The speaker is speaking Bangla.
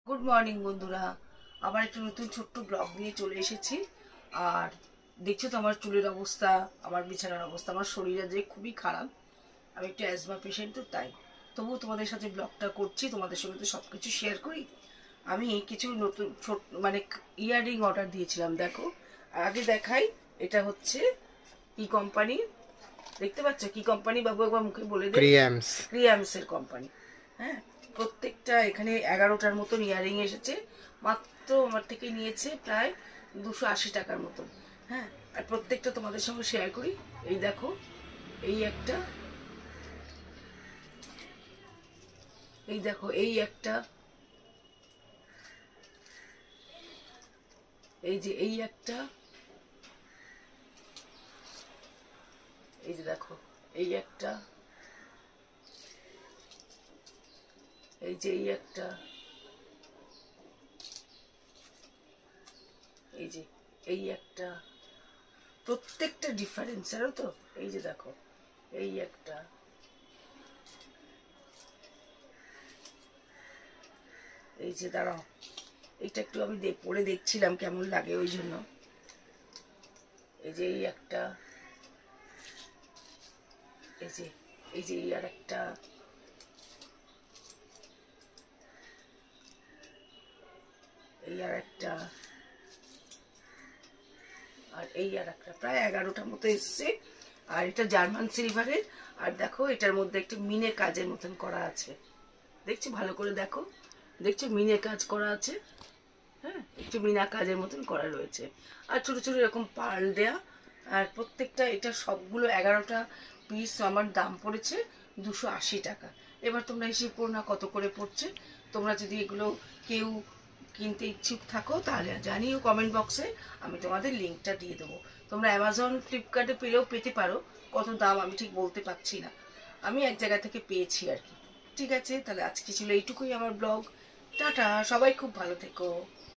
গুড মর্নিং বন্ধুরা, আবার একটা নতুন ছোট্ট ব্লগ নিয়ে চলে এসেছি। আর দেখছো তো আমার চুলের অবস্থা, আমার বিছানার অবস্থা, আমার শরীরে যে খুবই খারাপ। আমি একটু অ্যাজমা পেশেন্ট, তো তাই তবুও তোমাদের সাথে ব্লগটা করছি, তোমাদের সঙ্গে তো সব কিছু শেয়ার করি। আমি কিছু নতুন ছোট মানে ইয়াররিং অর্ডার দিয়েছিলাম। দেখো, আগে দেখাই। এটা হচ্ছে কি কোম্পানি, দেখতে পাচ্ছ কি কোম্পানি? বাবু একবার মুখে বলে দে। ক্রিয়ামসের কোম্পানি। হ্যাঁ, প্রত্যেকটা এখানে 11টার মতন ইয়ারিং এসেছে। মাত্র আমার থেকে নিয়েছে প্রায় 280 টাকার মতন। হ্যাঁ, আর প্রত্যেকটা তোমাদের সঙ্গে শেয়ার করি। এই দেখো, এই একটা, এই দেখো, এই একটা, এই যে এই একটা, এই যে দেখো এই একটা, এই যে এই একটা, এই যে এই একটা, প্রত্যেকটা ডিফারেন্স, জানো তো? এই যে দেখো, এই একটা, এই যে দাঁড়াও, এইটা একটু আমি পরে দেখছিলাম কেমন লাগে, ওই জন্য। এই যে এই একটা, এই যে, এই যে এই আর একটা, এই আর একটা, আর এই আর একটা, প্রায় 11টার মতো এসছে। আর এটা জার্মান সিলভারের। আর দেখো, এটার মধ্যে একটা মিনে কাজের মতন করা আছে, দেখছো? ভালো করে দেখো, দেখছো মিনে কাজ করা আছে। হ্যাঁ, একটু মিনা কাজের মতন করা রয়েছে। আর ছোট ছোট এরকম পার্ল দেয়া। আর প্রত্যেকটা, এটা সবগুলো 11টা পিস আমার দাম পড়েছে 280 টাকা। এবার তোমরা হিসেব করো না কত করে পড়ছে। তোমরা যদি এগুলো কেউ কিনতে ইচ্ছুক থাকো তাহলে জানিও কমেন্ট বক্সে, আমি তোমাদের লিঙ্কটা দিয়ে দেবো। তোমরা অ্যামাজন, ফ্লিপকার্টে পেলেও পেতে পারো। কত দাম আমি ঠিক বলতে পারছি না, আমি এক জায়গা থেকে পেয়েছি আর কি। ঠিক আছে, তাহলে আজকে ছিল এইটুকুই আমার ব্লগ। টাটা, সবাই খুব ভালো থেকো।